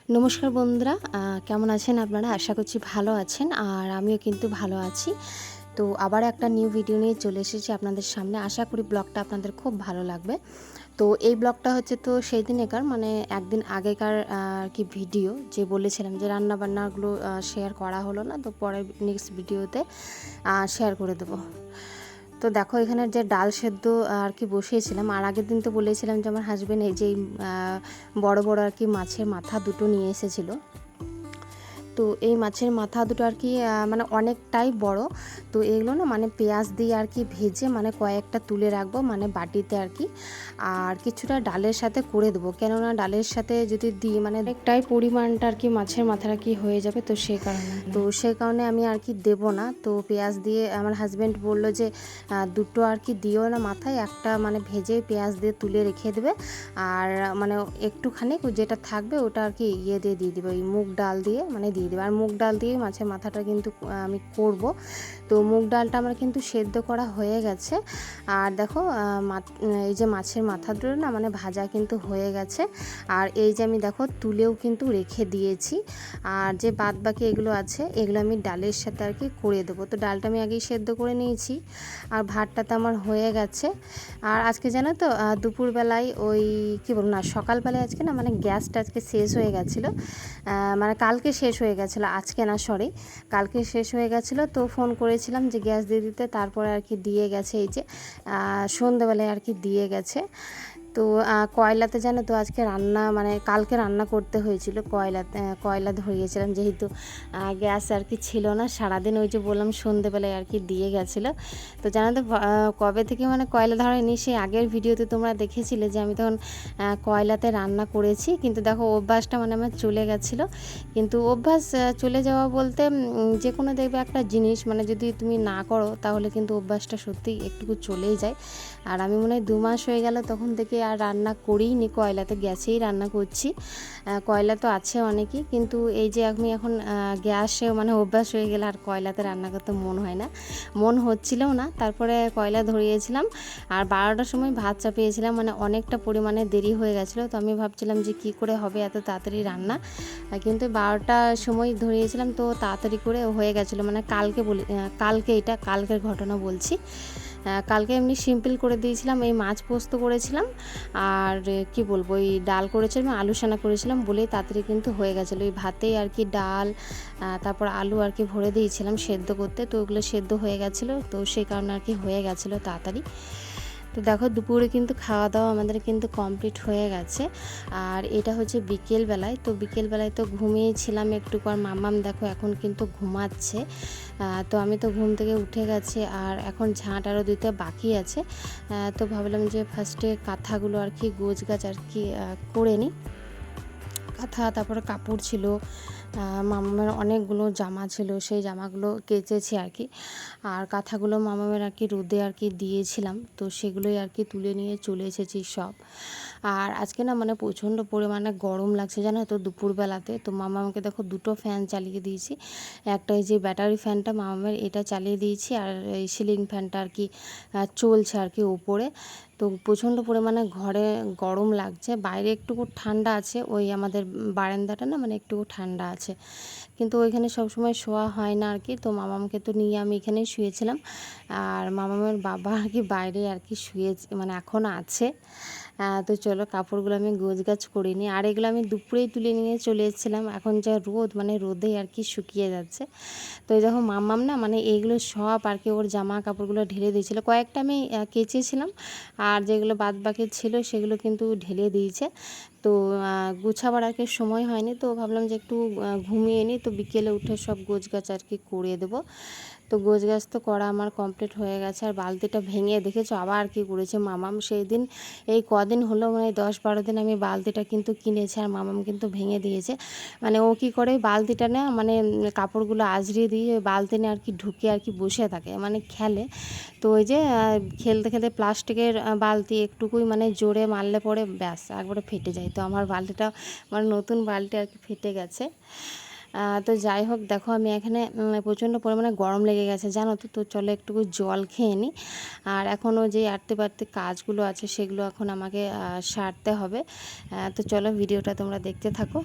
নমস্কার বন্ধুরা, কেমন আছেন আপনারা? আশা করছি ভালো আছেন আর আমিও কিন্তু ভালো আছি। তো আবার একটা নিউ ভিডিও নিয়ে চলে এসেছি আপনাদের সামনে। আশা করি ব্লগটা আপনাদের খুব ভালো লাগবে। তো এই ব্লগটা হচ্ছে তো সেই দিনেকার মানে একদিন আগেকার আর কি ভিডিও, যে বলেছিলাম যে রান্নাবান্নাগুলো শেয়ার করা হলো না, তো পরের নেক্সট ভিডিওতে শেয়ার করে দেবো। তো দেখো এখানে যে ডাল সেদ্ধ আর কি বসিয়েছিলাম, আর আগের দিন তো বলেছিলাম যে আমার হাজব্যান্ড এই যে বড় বড় আর কি মাছের মাথা দুটো নিয়ে এসেছিলো। তো এই মাছের মাথা দুটো আর কি মানে অনেকটাই বড়। তো এগুলো না মানে পেঁয়াজ দিয়ে আর কি ভেজে মানে কয়েকটা তুলে রাখবো মানে বাটিতে আর কি, আর কিছুটা ডালের সাথে করে দেবো, কেননা ডালের সাথে যদি দিই মানে অনেকটাই পরিমাণটা আর কি মাছের মাথাটা কি হয়ে যাবে, তো সেই কারণে আমি আর কি দেবো না। তো পেঁয়াজ দিয়ে আমার হাজব্যান্ড বললো যে দুটো আর কি দিও না মাথায়, একটা মানে ভেজে পেঁয়াজ দিয়ে তুলে রেখে দেবে, আর মানে একটুখানি যেটা থাকবে ওটা আর কি দিয়ে দেবে, ওই মুগ ডাল দিয়ে মানে দিয়ে দেবে। আর মুগ ডাল দিয়ে মাছের মাথাটা কিন্তু আমি করব। তো মুগ ডালটা আমার কিন্তু সেদ্ধ করা হয়ে গেছে। আর দেখো এই যে মাছের মাথাগুলো না মানে ভাজা কিন্তু হয়ে গেছে। আর এই যে আমি দেখো তুলেও কিন্তু রেখে দিয়েছি। আর যে বাদ বাকি এগুলো আছে এগুলো আমি ডালের সাথে আর কি করে দেবো। তো ডালটা আমি আগেই সেদ্ধ করে নিয়েছি, আর ভাতটা তো আমার হয়ে গেছে। আর আজকে জানো তো দুপুরবেলায় ওই কী বলবো না, সকালবেলায় আজকে না মানে গ্যাসটা আজকে শেষ হয়ে গেছিলো, মানে কালকে শেষ হয়ে গেছিলো, আজকে না সরি কালকে শেষ হয়ে গেছিলো। তো ফোন করেছিলাম যে গ্যাস দিয়ে দিতে, তারপরে আর কি দিয়ে গেছে, এই যে সন্ধ্যেবেলায় আর কি দিয়ে গেছে। তো কয়লাতে জানো তো আজকে রান্না মানে কালকে রান্না করতে হয়েছিল, কয়লা ধরিয়েছিলাম, যেহেতু গ্যাস আর কি ছিল না সারাদিন, ওই যে বললাম সন্ধ্যেবেলায় আর কি দিয়ে গেছিলো। তো জানো তো কবে থেকে মানে কয়লা ধরেনি, সেই আগের ভিডিওতে তোমরা দেখেছিলে যে আমি তখন কয়লাতে রান্না করেছি, কিন্তু দেখো অভ্যাসটা মানে আমার চলে গেছিলো। কিন্তু অভ্যাস চলে যাওয়া বলতে যে কোনো দেখবে একটা জিনিস মানে যদি তুমি না করো তাহলে কিন্তু অভ্যাসটা সত্যিই একটু চলেই যায়। আর আমি মনে হয় 2 মাস হয়ে গেল তখন থেকে আর রান্না করিনি কয়লাতে, গ্যাসেই রান্না করছি। কয়লা তো আছে অনেকই, কিন্তু এই যে আমি এখন গ্যাসে মানে অভ্যাস হয়ে গেলে আর কয়লাতে রান্না করতে মন হয় না, মন হচ্ছিলও না। তারপরে কয়লা ধরিয়েছিলাম, আর 12টার সময় ভাত চাপিয়েছিলাম, মানে অনেকটা পরিমাণে দেরি হয়ে গেছিলো। তো আমি ভাবছিলাম যে কি করে হবে এত তাড়াতাড়ি রান্না, কিন্তু 12টার সময় ধরিয়েছিলাম তো তাড়াতাড়ি করে হয়ে গেছিলো। মানে এটা কালকের ঘটনা বলছি। কালকে এমনি সিম্পল করে দিয়েছিলাম, এই মাছ পোস্ত করেছিলাম, আর কি বলবো এই ডাল করেছিলাম, আলু সানা করেছিলাম বলেই তাড়াতাড়ি কিন্তু হয়ে গেছিলো। ওই ভাতেই আর কি ডাল তারপর আলু আর কি ভরে দিয়েছিলাম সেদ্ধ করতে, তো ওগুলো সেদ্ধ হয়ে গেছিলো, তো সেই কারণে আর কি হয়ে গেছিলো তাড়াতাড়ি। তো দেখো দুপুরে কিন্তু খাওয়া দাওয়া আমাদের কিন্তু কমপ্লিট হয়ে গেছে। আর এটা হচ্ছে বিকেলবেলায়, তো বিকেলবেলায় তো ঘুমিয়েছিলাম একটু, আর মাম্মাম দেখো এখন কিন্তু ঘুমাচ্ছে। তো আমি তো ঘুম থেকে উঠে গেছি, আর এখন ঝাঁট আরও দিতে বাকি আছে। তো ভাবলাম যে ফার্স্টে কাঁথাগুলো আর কি গোছগাছ আর কি করে নিই। কাঁথা তারপরে কাপড় ছিল, মামামের অনেকগুলো জামা ছিল, সেই জামাগুলো কেচেছি আর কি। আর কাঁথাগুলো মামামের আর কি রোদে আর কি দিয়েছিলাম, তো সেগুলোই আর কি তুলে নিয়ে চলে এসেছি সব। আর আজকে না মানে প্রচণ্ড পরিমাণে গরম লাগছে জানো তো দুপুরবেলাতে। তো মামামকে দেখো 2টো ফ্যান চালিয়ে দিয়েছি, একটা এই যে ব্যাটারি ফ্যানটা মামামের এটা চালিয়ে দিয়েছি, আর এই সিলিং ফ্যানটা আর কি চলছে আর কি উপরে। তো প্রচণ্ড পরিমাণে ঘরে গরম লাগছে, বাইরে একটুকু ঠান্ডা আছে, ওই আমাদের বারান্দাটা না মানে একটুকু ঠান্ডা আছে, কিন্তু ওইখানে সবসময় শোয়া হয় না আর কি। তো মামামকে তো নিয়ে আমি এখানেই শুয়েছিলাম, আর মামামের বাবা আর কি বাইরে আর কি শুয়ে মানে এখনও আছে। তো চলো কাপড়গুলো আমি গোছগাছ করিনি, আর এগুলো আমি দুপুরেই তুলে নিয়ে চলে এসেছিলাম, এখন যা রোদ মানে রোদে আর কি শুকিয়ে যাচ্ছে। তো এই দেখো মাম্মাম না মানে এইগুলো সব আর কি ওর জামা কাপড়গুলো ঢেলে দিয়েছিলো, কয়েকটা আমি কেচেছিলাম, আর যেগুলো বাদ বাকি ছিল সেগুলো কিন্তু ঢেলে দিয়েছে। তো গুছাবার আর কি সময় হয়নি, তো ভাবলাম যে একটু ঘুমিয়ে নিই, তো বিকেলে উঠে সব গোছগাছ আর কি করে দেবো। তো গোছগাছ তো করা আমার কমপ্লিট হয়ে গেছে। আর বালতিটা ভেঙে দেখেছো আবার আর কি করেছে মামাম, সেই দিন এই কদিন হলো মানে 10-12 দিন আমি বালতিটা কিন্তু কিনেছি, আর মামাম কিন্তু ভেঙে দিয়েছে। মানে ও কী করে বালতিটা না মানে কাপড়গুলো আঁচড়িয়ে দিয়ে ওই বালতি নিয়ে আর কি ঢুকে আর কি বসে থাকে মানে খেলে। তো ওই যে খেলতে খেলতে প্লাস্টিকের বালতি একটুকুই মানে জোরে মারলে পরে ব্যাস একবারে ফেটে যায়। তো আমার বালতিটা মানে নতুন বালতি আর কি ফেটে গেছে। তো যাই হোক দেখো আমি এখানে প্রচণ্ড পরিমাণে গরম লেগে গেছে জানো তো। তো চলো একটুকু জল খেয়ে নিই, আর এখনও যে আটতে পারতে কাজগুলো আছে সেগুলো এখন আমাকে সারতে হবে। তো চলো ভিডিওটা তোমরা দেখতে থাকো।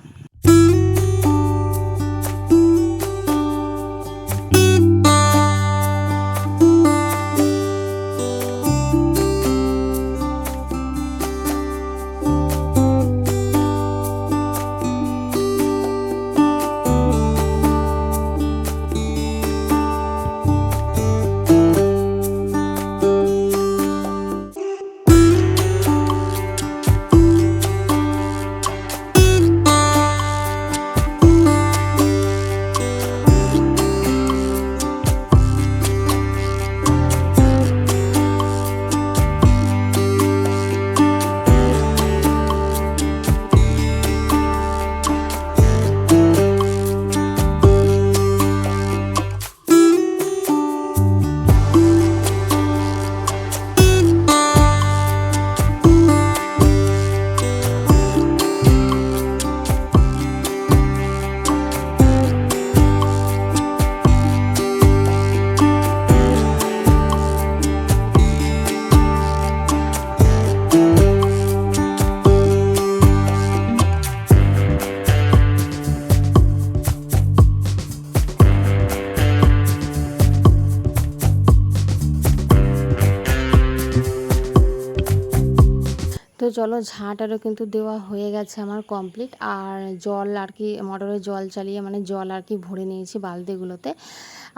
চলো ঝাঁটারও কিন্তু দেওয়া হয়ে গেছে আমার কমপ্লিট। আর জল আর কি মোটরে জল চালিয়ে মানে জল আর কি ভরে নিয়েছি বালতিগুলোতে।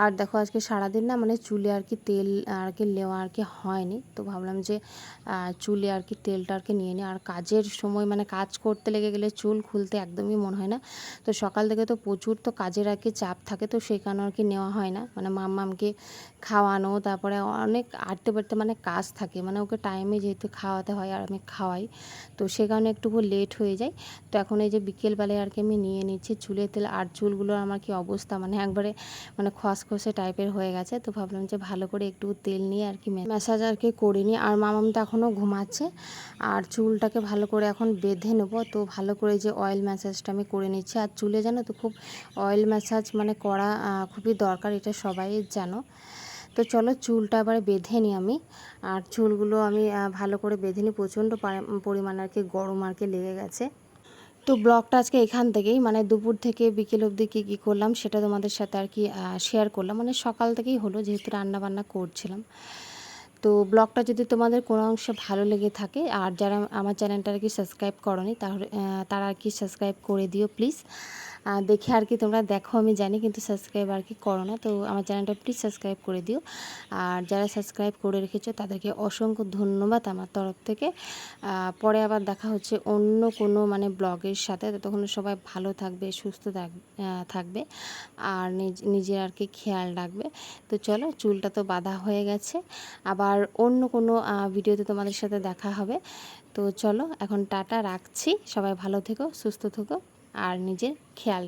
আর দেখো আজকে সারাদিন না মানে চুলে আর কি তেল আর কি নেওয়া আর কি হয়নি, তো ভাবলাম যে চুলে আর কি তেলটা আর কি নিয়ে নিই। আর কাজের সময় মানে কাজ করতে লেগে গেলে চুল খুলতে একদমই মন হয় না। তো সকাল থেকে তো প্রচুর তো কাজের আর কি চাপ থাকে, তো সেই কারণে আর কি নেওয়া হয় না। মানে মাম্মামকে খাওয়ানো, তারপরে অনেক আটতে পারতে মানে কাজ থাকে, মানে ওকে টাইমে যেহেতু খাওয়াতে হয় আর আমি খাওয়াই, তো সে কারণে একটু লেট হয়ে যায়। তো এখন এই যে বিকেলবেলায় আর কি আমি নিয়ে নিচ্ছি চুলের তেল। আর চুলগুলো আমার কি অবস্থা মানে একবারে মানে খসখসে টাইপের হয়ে গেছে, তো ভাবলাম যে ভালো করে একটু তেল নিয়ে আর কি ম্যাসাজ আর কি করে নিই। আর মামাম তো এখনও ঘুমাচ্ছে, আর চুলটাকে ভালো করে এখন বেঁধে নেবো। তো ভালো করে যে অয়েল ম্যাসাজটা আমি করে নিচ্ছি। আর চুলে জানো তো খুব অয়েল ম্যাসাজ মানে করা খুবই দরকার, এটা সবাই জানো। তো চলো চুলটা আবার বেঁধে নিই আমি। আর চুলগুলো আমি ভালো করে বেঁধে নিই, প্রচণ্ড পরিমাণে আর কি গরম আর কি লেগে গেছে। তো ব্লগটা আজকে এখান থেকেই মানে দুপুর থেকে বিকেল অবধি কী করলাম সেটা তোমাদের সাথে আর কি শেয়ার করলাম। মানে সকাল থেকেই হলো যেহেতু রান্না বান্না করছিলাম। তো ব্লগটা যদি তোমাদের কোনো অংশে ভালো লেগে থাকে, আর যারা আমার চ্যানেলটা আর কি সাবস্ক্রাইব করোনি তাহলে তারা আর কি সাবস্ক্রাইব করে দিও প্লিজ। দেখে আর কি তোমরা দেখো আমি জানি, কিন্তু সাবস্ক্রাইব আর কি করো না, তো আমার চ্যানেলটা প্লিজ সাবস্ক্রাইব করে দিও। আর যারা সাবস্ক্রাইব করে রেখেছো তাদেরকে অসংখ্য ধন্যবাদ আমার তরফ থেকে। পরে আবার দেখা হচ্ছে অন্য কোনো মানে ব্লগের সাথে। ততক্ষণ সবাই ভালো থাকবে, সুস্থ থাকবে আর নিজের আর কি খেয়াল রাখবে। তো চলো চুলটা তো বাঁধা হয়ে গেছে, আবার অন্য কোনো ভিডিওতে তোমাদের সাথে দেখা হবে। তো চলো এখন টাটা রাখছি, সবাই ভালো থেকো, সুস্থ থেকো আর নিজের খেয়াল